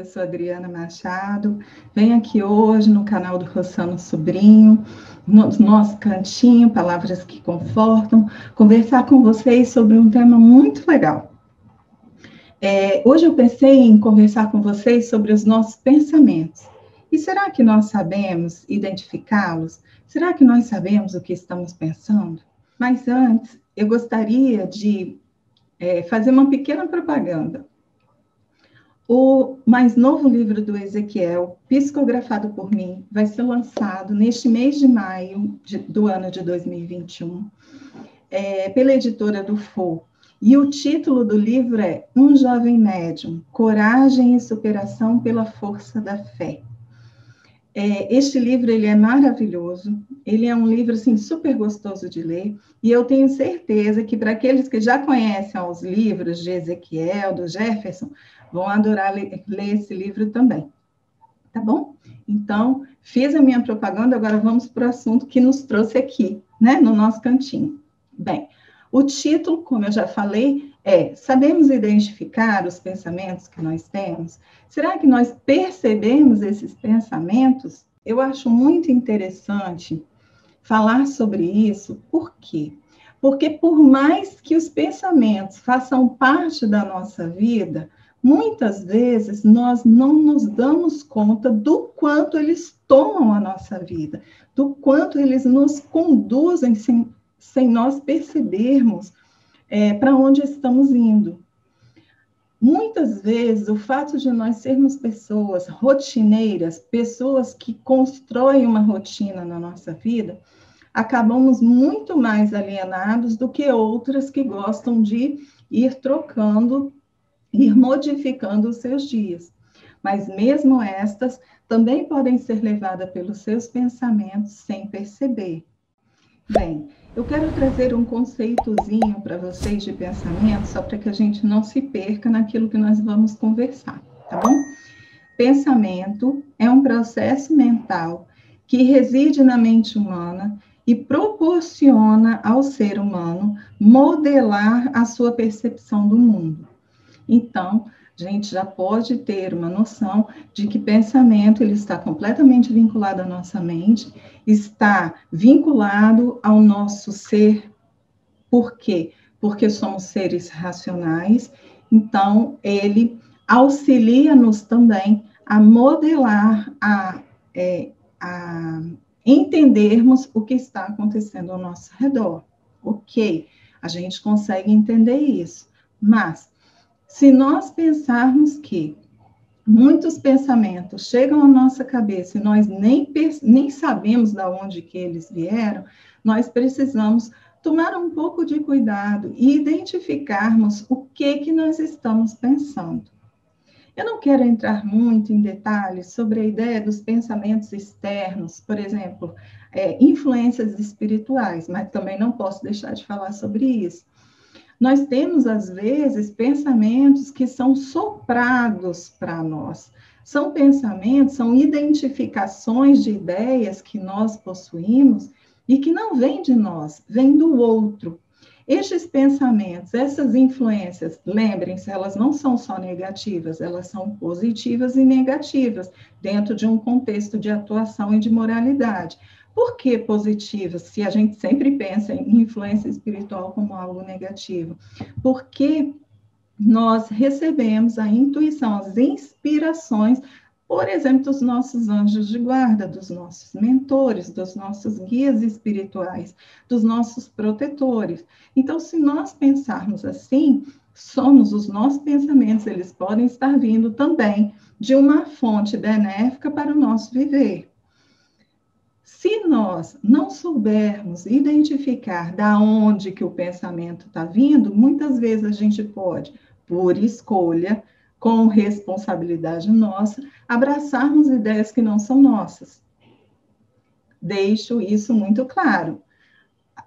eu sou Adriana Machado, venho aqui hoje no canal do Rossano Sobrinho, no nosso cantinho, Palavras que Confortam, conversar com vocês sobre um tema muito legal. Hoje eu pensei em conversar com vocês sobre os nossos pensamentos. E será que nós sabemos identificá-los? Será que nós sabemos o que estamos pensando? Mas antes, eu gostaria de fazer uma pequena propaganda. O mais novo livro do Ezequiel, psicografado por mim, vai ser lançado neste mês de maio do ano de 2021, pela editora do Fo. E o título do livro é Um Jovem Médium, Coragem e Superação pela Força da Fé. Este livro ele é maravilhoso, ele é um livro assim, super gostoso de ler, e eu tenho certeza que para aqueles que já conhecem os livros de Ezequiel, do Jefferson, vão adorar ler esse livro também, tá bom? Então, fiz a minha propaganda, agora vamos para o assunto que nos trouxe aqui, né, no nosso cantinho. Bem, o título, como eu já falei, Sabemos identificar os pensamentos que nós temos? Será que nós percebemos esses pensamentos? Eu acho muito interessante falar sobre isso. Por quê? Porque por mais que os pensamentos façam parte da nossa vida, muitas vezes nós não nos damos conta do quanto eles tomam a nossa vida, do quanto eles nos conduzem sem nós percebermos para onde estamos indo. Muitas vezes, o fato de nós sermos pessoas rotineiras, pessoas que constroem uma rotina na nossa vida, acabamos muito mais alienados do que outras que gostam de ir trocando, ir modificando os seus dias. Mas mesmo estas também podem ser levadas pelos seus pensamentos sem perceber. Bem, eu quero trazer um conceitozinho para vocês de pensamento, só para que a gente não se perca naquilo que nós vamos conversar, tá bom? Pensamento é um processo mental que reside na mente humana e proporciona ao ser humano modelar a sua percepção do mundo. Então, a gente já pode ter uma noção de que pensamento ele está completamente vinculado à nossa mente, está vinculado ao nosso ser. Por quê? Porque somos seres racionais, então ele auxilia-nos também a modelar, a entendermos o que está acontecendo ao nosso redor. Ok, a gente consegue entender isso, mas se nós pensarmos que muitos pensamentos chegam à nossa cabeça e nós nem sabemos de onde que eles vieram, nós precisamos tomar um pouco de cuidado e identificarmos o que nós estamos pensando. Eu não quero entrar muito em detalhes sobre a ideia dos pensamentos externos, por exemplo, influências espirituais, mas também não posso deixar de falar sobre isso. Nós temos, às vezes, pensamentos que são soprados para nós. São pensamentos, são identificações de ideias que nós possuímos e que não vêm de nós, vêm do outro. Estes pensamentos, essas influências, lembrem-se, elas não são só negativas, elas são positivas e negativas, dentro de um contexto de atuação e de moralidade. Por que positivas, se a gente sempre pensa em influência espiritual como algo negativo? Porque nós recebemos a intuição, as inspirações, por exemplo, dos nossos anjos de guarda, dos nossos mentores, dos nossos guias espirituais, dos nossos protetores. Então, se nós pensarmos assim, somos os nossos pensamentos, eles podem estar vindo também de uma fonte benéfica para o nosso viver. Se nós não soubermos identificar da onde que o pensamento está vindo, muitas vezes a gente pode, por escolha, com responsabilidade nossa, abraçarmos ideias que não são nossas. Deixo isso muito claro.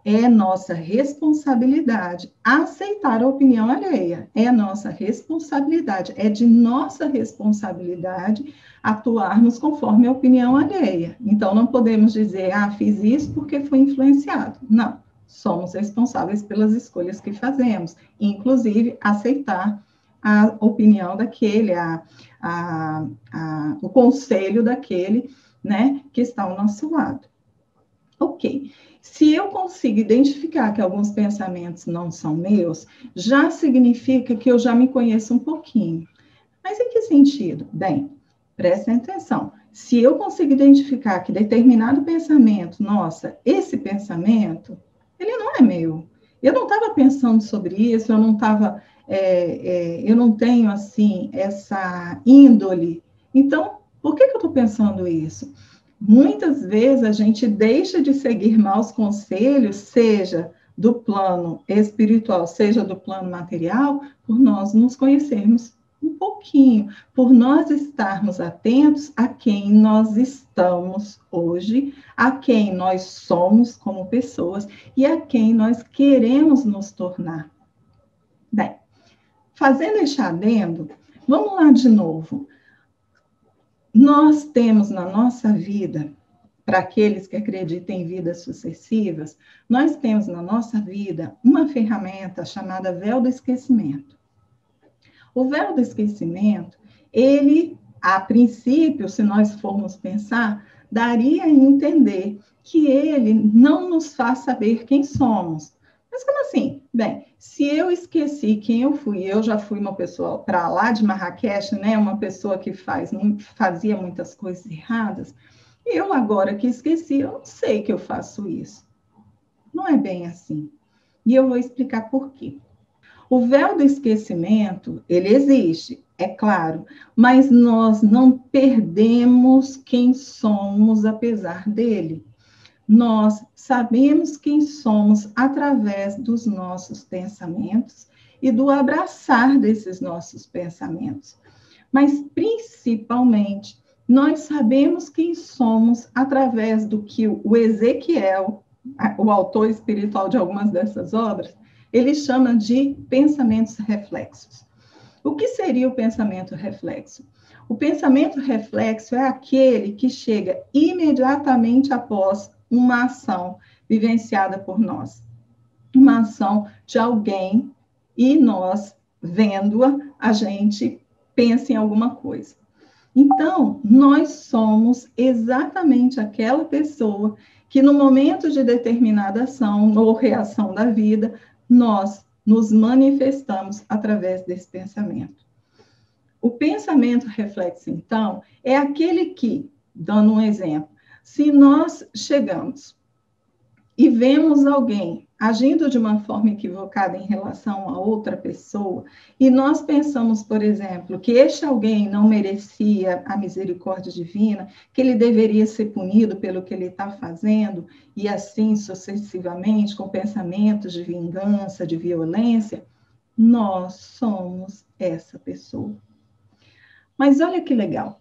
É nossa responsabilidade aceitar a opinião alheia. É nossa responsabilidade, é de nossa responsabilidade atuarmos conforme a opinião alheia. Então, não podemos dizer, fiz isso porque fui influenciado. Não, somos responsáveis pelas escolhas que fazemos, inclusive aceitar a opinião daquele, o conselho daquele, né, que está ao nosso lado. Ok. Se eu consigo identificar que alguns pensamentos não são meus, já significa que eu já me conheço um pouquinho. Mas em que sentido? Bem, prestem atenção. Se eu consigo identificar que determinado pensamento, nossa, esse pensamento, ele não é meu. Eu não estava pensando sobre isso, eu não estava, eu não tenho, assim, essa índole. Então, por que eu estou pensando isso? Muitas vezes a gente deixa de seguir maus conselhos, seja do plano espiritual, seja do plano material, por nós nos conhecermos um pouquinho, por nós estarmos atentos a quem nós estamos hoje, a quem nós somos como pessoas e a quem nós queremos nos tornar. Bem, fazendo este adendo, vamos lá de novo. Nós temos na nossa vida, para aqueles que acreditam em vidas sucessivas, nós temos na nossa vida uma ferramenta chamada véu do esquecimento. O véu do esquecimento, ele, a princípio, se nós formos pensar, daria a entender que ele não nos faz saber quem somos. Mas como assim? Bem, se eu esqueci quem eu já fui uma pessoa para lá de Marrakech, né, uma pessoa que fazia muitas coisas erradas, e eu agora que esqueci, eu não sei que eu faço isso. Não é bem assim. E eu vou explicar por quê. O véu do esquecimento, ele existe, é claro, mas nós não perdemos quem somos apesar dele. Nós sabemos quem somos através dos nossos pensamentos e do abraçar desses nossos pensamentos. Mas, principalmente, nós sabemos quem somos através do que o Ezequiel, o autor espiritual de algumas dessas obras, ele chama de pensamentos reflexos. O que seria o pensamento reflexo? O pensamento reflexo é aquele que chega imediatamente após uma ação vivenciada por nós. Uma ação de alguém e nós, vendo-a, a gente pensa em alguma coisa. Então, nós somos exatamente aquela pessoa que no momento de determinada ação ou reação da vida, nós nos manifestamos através desse pensamento. O pensamento reflexo, então, é aquele que, dando um exemplo, se nós chegamos e vemos alguém agindo de uma forma equivocada em relação a outra pessoa, e nós pensamos, por exemplo, que este alguém não merecia a misericórdia divina, que ele deveria ser punido pelo que ele está fazendo, e assim sucessivamente, com pensamentos de vingança, de violência, nós somos essa pessoa. Mas olha que legal.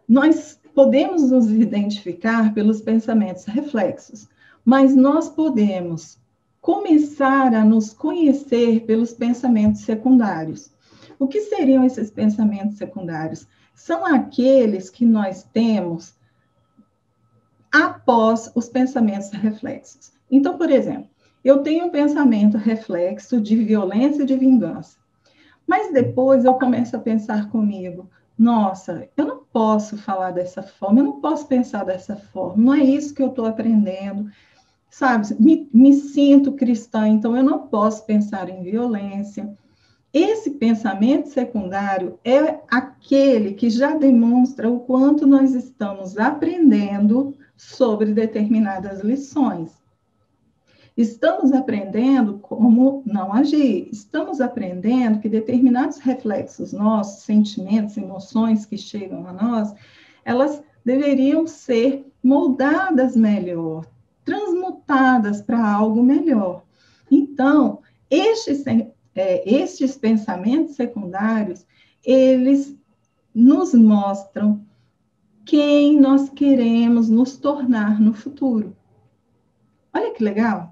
Nós podemos nos identificar pelos pensamentos reflexos, mas nós podemos começar a nos conhecer pelos pensamentos secundários. O que seriam esses pensamentos secundários? São aqueles que nós temos após os pensamentos reflexos. Então, por exemplo, eu tenho um pensamento reflexo de violência e de vingança, mas depois eu começo a pensar comigo, nossa, eu não posso falar dessa forma, eu não posso pensar dessa forma, não é isso que eu estou aprendendo, sabe? Me sinto cristã, então eu não posso pensar em violência. Esse pensamento secundário é aquele que já demonstra o quanto nós estamos aprendendo sobre determinadas lições. Estamos aprendendo como não agir. Estamos aprendendo que determinados reflexos nossos, sentimentos, emoções que chegam a nós, elas deveriam ser moldadas melhor, transmutadas para algo melhor. Então, estes pensamentos secundários, eles nos mostram quem nós queremos nos tornar no futuro. Olha que legal!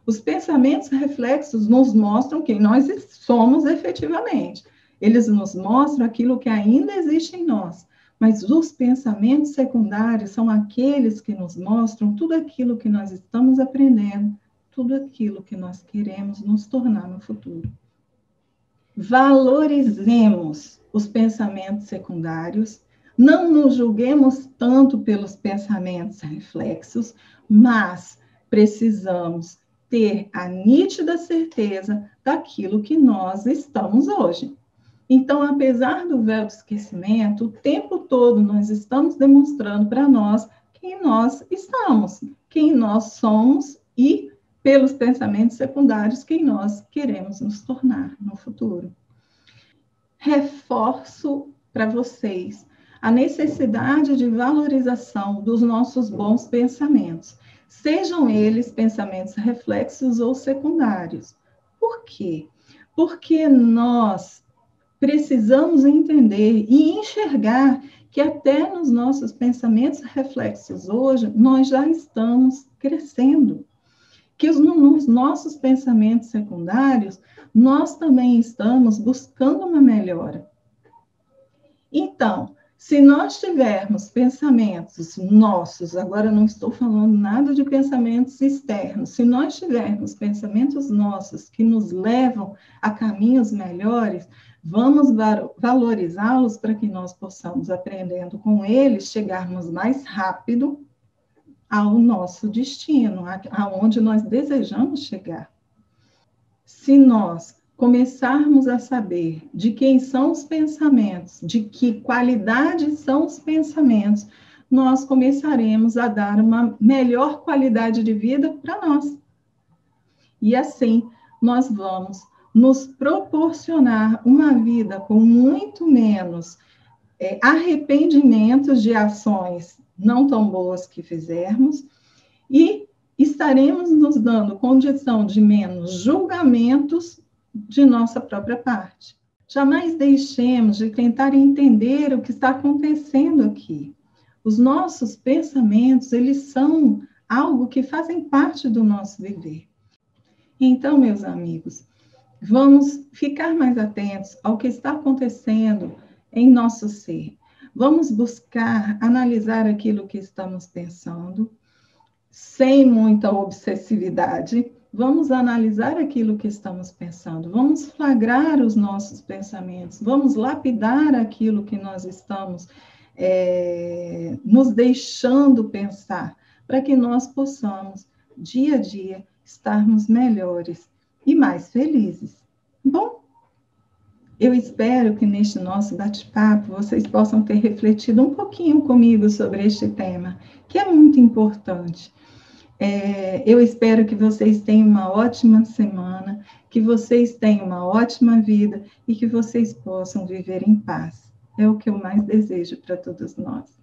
Os pensamentos reflexos nos mostram quem nós somos efetivamente. Eles nos mostram aquilo que ainda existe em nós. Mas os pensamentos secundários são aqueles que nos mostram tudo aquilo que nós estamos aprendendo, tudo aquilo que nós queremos nos tornar no futuro. Valorizemos os pensamentos secundários, não nos julguemos tanto pelos pensamentos reflexos, mas precisamos ter a nítida certeza daquilo que nós estamos hoje. Então, apesar do véu do esquecimento, o tempo todo nós estamos demonstrando para nós quem nós estamos, quem nós somos e, pelos pensamentos secundários, quem nós queremos nos tornar no futuro. Reforço para vocês a necessidade de valorização dos nossos bons pensamentos, sejam eles pensamentos reflexos ou secundários. Por quê? Porque nós precisamos entender e enxergar que até nos nossos pensamentos reflexos hoje, nós já estamos crescendo. Que nos nossos pensamentos secundários, nós também estamos buscando uma melhora. Então, se nós tivermos pensamentos nossos, agora não estou falando nada de pensamentos externos, se nós tivermos pensamentos nossos que nos levam a caminhos melhores, vamos valorizá-los para que nós possamos, aprendendo com eles, chegarmos mais rápido ao nosso destino, aonde nós desejamos chegar. Se nós começarmos a saber de quem são os pensamentos, de que qualidade são os pensamentos, nós começaremos a dar uma melhor qualidade de vida para nós. E assim, nós vamos nos proporcionar uma vida com muito menos arrependimentos de ações não tão boas que fizermos, e estaremos nos dando condição de menos julgamentos de nossa própria parte. Jamais deixemos de tentar entender o que está acontecendo aqui. Os nossos pensamentos, eles são algo que fazem parte do nosso viver. Então, meus amigos, vamos ficar mais atentos ao que está acontecendo em nosso ser. Vamos buscar analisar aquilo que estamos pensando, sem muita obsessividade. Vamos analisar aquilo que estamos pensando, vamos flagrar os nossos pensamentos, vamos lapidar aquilo que nós estamos nos deixando pensar, para que nós possamos, dia a dia, estarmos melhores e mais felizes. Bom, eu espero que neste nosso bate-papo vocês possam ter refletido um pouquinho comigo sobre este tema, que é muito importante. Eu espero que vocês tenham uma ótima semana, que vocês tenham uma ótima vida e que vocês possam viver em paz. É o que eu mais desejo para todos nós.